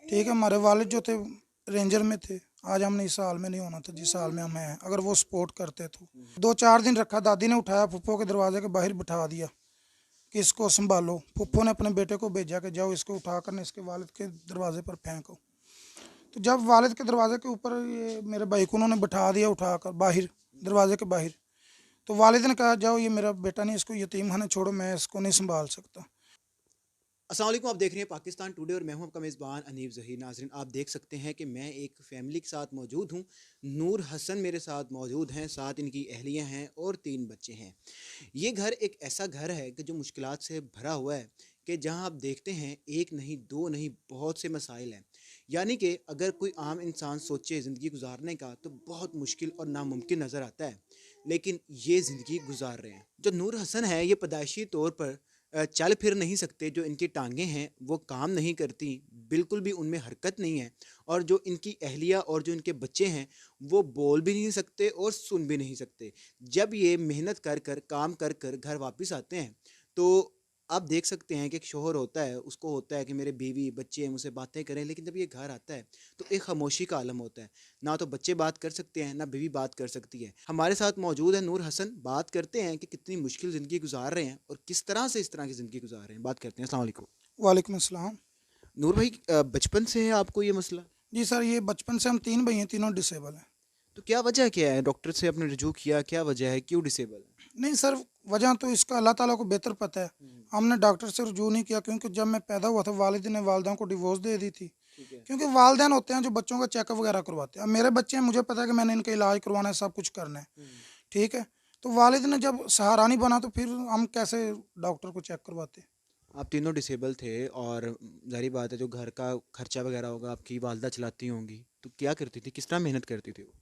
ठीक है, हमारे वालिद जो थे रेंजर में थे। आज हमने इस हाल में नहीं होना था जिस हाल में हम हैं, अगर वो सपोर्ट करते तो। 2-4 दिन रखा, दादी ने उठाया, फुप्पो के दरवाजे के बाहर बिठा दिया कि इसको संभालो। फुप्पो ने अपने बेटे को भेजा कि जाओ इसको उठाकर न इसके वालिद के दरवाजे पर फेंको। तो जब वालिद के दरवाजे के ऊपर ये मेरे भाई को उन्होंने बिठा दिया उठाकर बाहर, दरवाजे के बाहर, तो वालिद ने कहा जाओ ये मेरा बेटा नहीं, इसको यतीम खाने छोड़ो, मैं इसको नहीं संभाल सकता। अस्सलाम वालेकुम, आप देख रहे हैं पाकिस्तान टुडे और मैं हूं आपका मेज़बान अनीफ ज़हीर। नाज़रीन, आप देख सकते हैं कि मैं एक फ़ैमिली के साथ मौजूद हूं। नूर हसन मेरे साथ मौजूद हैं, साथ इनकी अहलियां हैं और 3 बच्चे हैं। ये घर एक ऐसा घर है कि जो मुश्किलात से भरा हुआ है, कि जहां आप देखते हैं एक नहीं, 2 नहीं, बहुत से मसाइल हैं। यानी कि अगर कोई आम इंसान सोचे ज़िंदगी गुजारने का तो बहुत मुश्किल और नामुमकिन नज़र आता है, लेकिन ये ज़िंदगी गुजार रहे हैं। जो नूर हसन है ये पैदाइशी तौर पर चल फिर नहीं सकते। जो इनकी टांगें हैं वो काम नहीं करती, बिल्कुल भी उनमें हरकत नहीं है। और जो इनकी अहलिया और जो इनके बच्चे हैं वो बोल भी नहीं सकते और सुन भी नहीं सकते। जब ये मेहनत कर कर काम कर कर घर वापस आते हैं तो आप देख सकते हैं कि एक शोहर होता है, उसको होता है कि मेरे बीवी बच्चे मुझसे बातें करें, लेकिन जब ये घर आता है तो एक खामोशी का आलम होता है। ना तो बच्चे बात कर सकते हैं, ना बीवी बात कर सकती है। हमारे साथ मौजूद है नूर हसन। बात करते हैं कि कितनी मुश्किल ज़िंदगी गुजार रहे हैं और किस तरह से इस तरह की ज़िंदगी गुजार रहे हैं। बात करते हैं। अस्सलाम वालेकुम। वालेकुम अस्सलाम। नूर भाई, बचपन से है आपको ये मसला? जी सर, ये बचपन से हम 3 भाई हैं, तीनों डिसेबल हैं। तो क्या वजह क्या है? डॉक्टर से आपने रजू किया, क्या वजह है, क्यों डिसेबल है? नहीं सर, वजह तो इसका अल्लाह ताला को बेहतर पता है। हम्म। हमने डॉक्टर से रुजू नहीं किया क्योंकि जब मैं पैदा हुआ था वालिद ने वालदा को डिवोर्स दे दी थी। ठीक है। क्योंकि वालदेन होते हैं जो बच्चों का चेकअप वगैरह करवाते हैं। अब मेरे बच्चे हैं, मुझे पता है कि मैंने इनका इलाज करवाना है, सब कुछ करना है। हम्म। ठीक है, तो वालिद ने जब सहारा नहीं बना तो फिर हम कैसे डॉक्टर को चेक करवाते। आप तीनों डिसेबल थे और ज़ाहिर बात है जो घर का खर्चा वगैरह होगा आपकी वालदा चलाती होंगी, तो क्या करती थी, किस तरह मेहनत करती थी वो?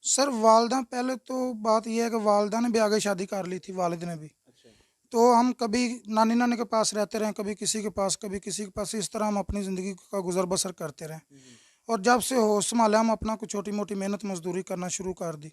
सर वालदा, पहले तो बात यह है कि वालदा ने भी आगे शादी कर ली थी, वालिद ने भी। अच्छा। तो हम कभी नानी नानी के पास रहते रहे, कभी किसी के पास, कभी किसी के पास, इस तरह हम अपनी ज़िंदगी का गुजर बसर करते रहे। हम्म। और जब से होश संभाला हम अपना कुछ छोटी मोटी मेहनत मजदूरी करना शुरू कर दी।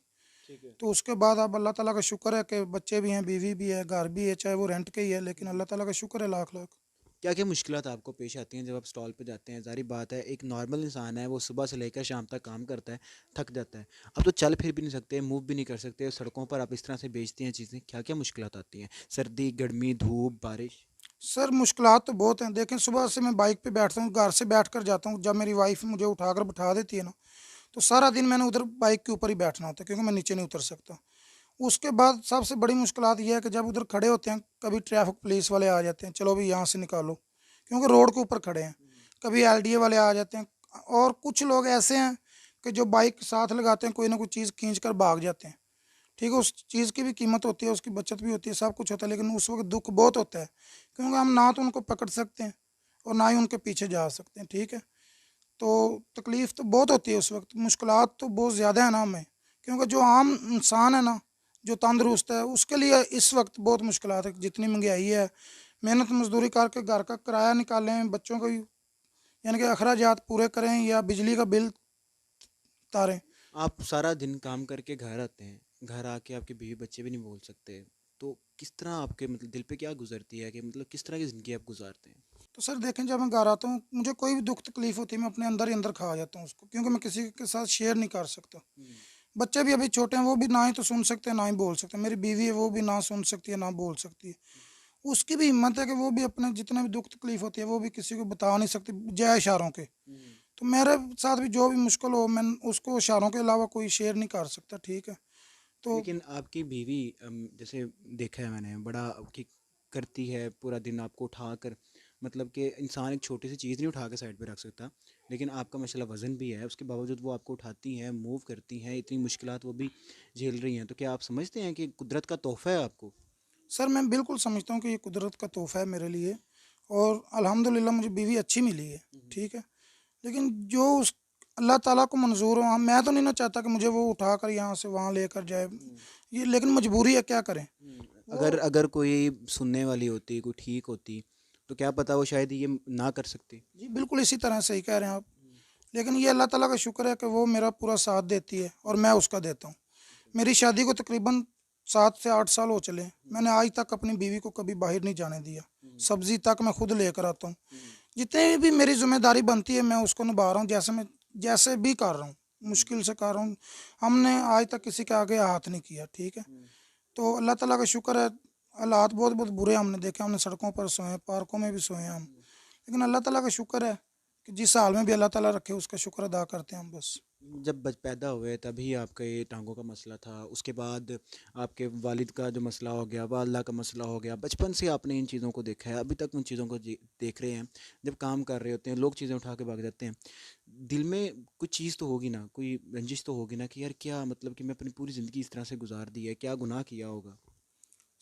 ठीक है। तो उसके बाद अब अल्लाह ताला का शुक्र है कि बच्चे भी हैं, बीवी भी है, घर भी है, चाहे वो रेंट के ही है, लेकिन अल्लाह ताला का शुक्र है लाख लाख। क्या क्या मुश्किलात आपको पेश आती हैं जब आप स्टॉल पे जाते हैं? ज़ाहिर बात है एक नॉर्मल इंसान है, वो सुबह से लेकर शाम तक काम करता है, थक जाता है। अब तो चल फिर भी नहीं सकते, मूव भी नहीं कर सकते, सड़कों पर आप इस तरह से बेचती हैं चीज़ें, क्या क्या मुश्किलात आती हैं? सर्दी, गर्मी, धूप, बारिश? सर मुश्किलात तो बहुत हैं। देखें, सुबह से मैं बाइक पे बैठता हूँ, घर से बैठ कर जाता हूँ, जब मेरी वाइफ मुझे उठाकर बैठा देती है ना, तो सारा दिन मैंने उधर बाइक के ऊपर ही बैठना होता है क्योंकि मैं नीचे नहीं उतर सकता। उसके बाद सबसे बड़ी मुश्किलात ये है कि जब उधर खड़े होते हैं, कभी ट्रैफिक पुलिस वाले आ जाते हैं, चलो भी यहाँ से निकालो, क्योंकि रोड के ऊपर खड़े हैं। कभी एलडीए वाले आ जाते हैं, और कुछ लोग ऐसे हैं कि जो बाइक साथ लगाते हैं, कोई ना कोई चीज़ खींच कर भाग जाते हैं। ठीक है, उस चीज़ की भी कीमत होती है, उसकी बचत भी होती है, सब कुछ होता है, लेकिन उस वक्त दुख बहुत होता है क्योंकि हम ना तो उनको पकड़ सकते हैं और ना ही उनके पीछे जा सकते हैं। ठीक है, तो तकलीफ़ तो बहुत होती है उस वक्त, मुश्किलात तो बहुत ज़्यादा है ना हमें, क्योंकि जो आम इंसान है ना, जो तंदुरुस्त है, उसके लिए इस वक्त बहुत मुश्किलात है। जितनी महंगाई है, मेहनत मजदूरी करके घर का किराया निकालें, बच्चों को यानी कि अखराजात पूरे करें या बिजली का बिल तारें। आप सारा दिन काम करके घर आते हैं, घर आके आपके बीवी बच्चे भी नहीं बोल सकते, तो किस तरह आपके मतलब दिल पे क्या गुजरती है कि मतलब किस तरह की ज़िंदगी आप गुजारते हैं? तो सर देखें, जब मैं घर आता हूँ, मुझे कोई भी दुख तकलीफ होती है, मैं अपने अंदर ही अंदर खा जाता हूँ उसको, क्योंकि मैं किसी के साथ शेयर नहीं कर सकता। हम्म। बच्चे भी अभी छोटे हैं, वो भी ना ही तो सुन सकते हैं ना ही बोल सकते हैं। मेरी बीवी है, वो भी ना सुन सकती है ना बोल सकती है। उसकी भी हिम्मत है कि वो भी अपने जितने भी दुख तकलीफ होती है वो भी किसी को बता नहीं सकती, जय इशारों के। हम्म। तो मेरे साथ भी जो भी मुश्किल हो, मैं उसको इशारों के अलावा कोई शेयर नहीं कर सकता। ठीक है, तो लेकिन आपकी बीवी जैसे देखा है मैंने, बड़ा की करती है पूरा दिन आपको उठा कर, मतलब कि इंसान एक छोटी सी चीज़ नहीं उठा के साइड पे रख सकता, लेकिन आपका माशाल्लाह वज़न भी है, उसके बावजूद वो आपको उठाती हैं, मूव करती हैं, इतनी मुश्किलात वो भी झेल रही हैं। तो क्या आप समझते हैं कि कुदरत का तोहफ़ा है आपको? सर मैं बिल्कुल समझता हूँ कि ये कुदरत का तोहफ़ा है मेरे लिए, और अल्हम्दुलिल्लाह मुझे बीवी अच्छी मिली है। ठीक है, लेकिन जो उस अल्लाह ताला को मंजूर हो, मैं तो नहीं ना चाहता कि मुझे वो उठाकर यहाँ से वहाँ लेकर जाए। ये लेकिन मजबूरी है, क्या करें। वो अगर अगर कोई सुनने वाली होती, कोई ठीक होती, तो क्या पता वो शायद ये ना कर सकती। जी बिल्कुल इसी तरह सही कह रहे हैं आप, लेकिन ये अल्लाह ताला का शुक्र है कि वो मेरा पूरा साथ देती है और मैं उसका देता हूँ। मेरी शादी को तकरीबन 7 से 8 साल हो चले हैं। मैंने आज तक अपनी बीवी को कभी बाहर नहीं जाने दिया। सब्जी तक मैं खुद लेकर आता हूँ। जितने भी मेरी जिम्मेदारी बनती है मैं उसको निभा रहा हूँ, जैसे भी कर रहा हूँ, मुश्किल से कर रहा हूँ। हमने आज तक किसी के आगे हाथ नहीं किया, ठीक है। तो अल्लाह ताला का शुक्र है, हालात बहुत बहुत बुरे हमने देखे, हमने सड़कों पर सोए हैं, पार्कों में भी सोए हैं हम, लेकिन अल्लाह ताला का शुक्र है कि जिस हाल में भी अल्लाह ताला रखे उसका शुक्र अदा करते हैं हम बस। जब बच पैदा हुए तभी आपका ये टांगों का मसला था, उसके बाद आपके वालिद का जो मसला हो गया, वालदा का मसला हो गया। बचपन से आपने इन चीज़ों को देखा है, अभी तक उन चीज़ों को देख रहे हैं। जब काम कर रहे होते हैं लोग चीज़ें उठा के भाग जाते हैं, दिल में कुछ चीज़ तो होगी ना, कोई रंजिश तो होगी ना कि यार क्या मतलब कि मैं अपनी पूरी ज़िंदगी इस तरह से गुजार दी है, क्या गुनाह किया होगा।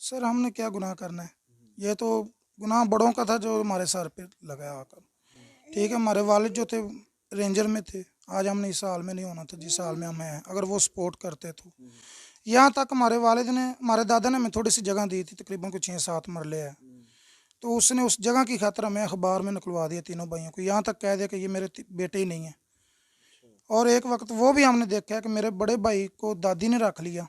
सर हमने क्या गुनाह करना है, ये तो गुनाह बड़ों का था जो हमारे सर पे लगाया आकर, ठीक है। हमारे वालिद जो थे रेंजर में थे, आज हमने इस हाल में नहीं होना था जिस हाल में हम हैं, अगर वो सपोर्ट करते तो। यहाँ तक हमारे वालिद ने, हमारे दादा ने हमें थोड़ी सी जगह दी थी, तकरीबन कुछ 6-7 मरले है, तो उसने उस जगह की खातिर हमें अखबार में निकलवा दिया तीनों भाइयों को, यहाँ तक कह दिया कि ये मेरे बेटे ही नहीं है। और एक वक्त वो भी हमने देखा है कि मेरे बड़े भाई को दादी ने रख लिया,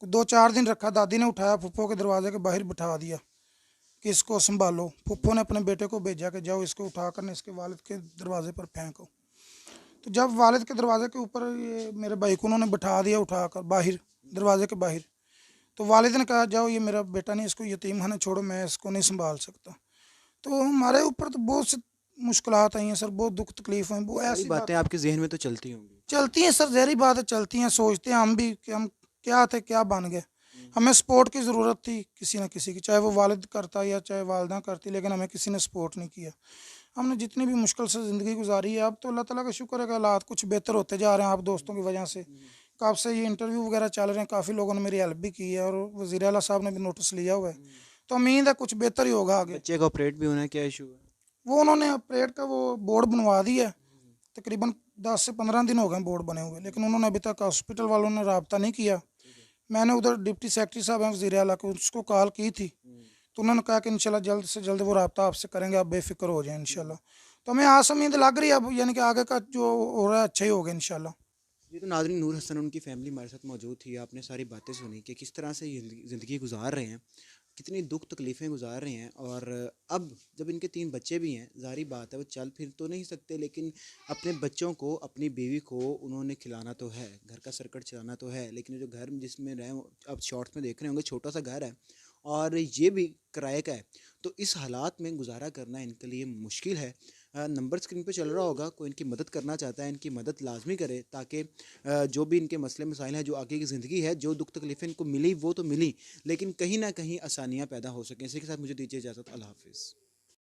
2-4 दिन रखा, दादी ने उठाया फुप्पो के दरवाजे के बाहर बिठा दिया कि इसको संभालो। फुप्पो ने अपने बेटे को भेजा कि जाओ इसको उठाकर न इसके वालिद के दरवाजे पर फेंको। तो जब वालिद के दरवाजे के ऊपर ये मेरे भाई को उन्होंने बिठा दिया उठाकर बाहर, दरवाजे के बाहर, तो वालिद ने कहा जाओ ये मेरा बेटा नहीं, इसको यतीम खाने छोड़ो, मैं इसको नहीं संभाल सकता। तो हमारे ऊपर तो बहुत सी मुश्किलात आई हैं सर, बहुत दुख तकलीफ हैं, वो सारी ऐसी बातें बात आपके जहन में तो चलती होंगी। चलती हैं सर, जहरी बात है, चलती हैं। सोचते हैं हम भी कि हम क्या थे क्या बन गए। हमें सपोर्ट की ज़रूरत थी किसी न किसी की, चाहे वो वालिद करता या चाहे वालदा करती, लेकिन हमें किसी ने सपोर्ट नहीं किया। हमने जितनी भी मुश्किल से ज़िंदगी गुजारी है, अब तो अल्लाह ताला का शुक्र है कि हालात कुछ बेहतर होते जा रहे हैं, आप दोस्तों की वजह से। कब से ये इंटरव्यू वगैरह चल रहे हैं, काफ़ी लोगों ने मेरी हेल्प भी की है और वज़ीर आला साहब ने भी नोटिस लिया हुआ है, तो उम्मीद है कुछ बेहतर ही होगा आगे। बच्चे का ऑपरेट भी होना है, क्या इशू है। वो उन्होंने ऑपरेट का वो बोर्ड बनवा दिया है, तकरीबन 10 से 15 दिन हो गए बोर्ड बने हुए, लेकिन उन्होंने अभी तक हॉस्पिटल वालों ने रब्ता नहीं किया। मैंने उधर डिप्टी सेक्रेटरी साहब हैं वज़ीर आला को, उसको कॉल की थी, तो उन्होंने कहा कि इंशाल्लाह जल्द से जल्द वो रब्ता आपसे करेंगे, आप बेफिक्र हो जाएं इंशाल्लाह। तो हमें आस उम्मीद लग रही है अब, यानी कि आगे का जो हो रहा है अच्छा ही होगा इंशाल्लाह। जी, तो नाज़रीन, नूर हसन उनकी फैमिली हमारे साथ मौजूद थी। आपने सारी बातें सुनी कि किस तरह से ये ज़िंदगी गुजार रहे हैं, कितनी दुख तकलीफ़ें गुजार रहे हैं। और अब जब इनके 3 बच्चे भी हैं, ज़ाहिर बात है वो चल फिर तो नहीं सकते, लेकिन अपने बच्चों को, अपनी बीवी को उन्होंने खिलाना तो है, घर का सर्कट चलाना तो है। लेकिन जो घर जिसमें रहे आप शॉर्ट्स में देख रहे होंगे, छोटा सा घर है और ये भी किराए का है। तो इस हालात में गुजारा करना इनके लिए मुश्किल है। नंबर स्क्रीन पे चल रहा होगा, कोई इनकी मदद करना चाहता है, इनकी मदद लाजमी करे, ताकि जो भी इनके मसले मसाइल हैं, जो आगे की ज़िंदगी है, जो दुख तकलीफ़ें इनको मिली वो तो मिली, लेकिन कहीं ना कहीं आसानियाँ पैदा हो सकें। इसी के साथ मुझे दीजिए इजाज़त। अल्लाह हाफिज़।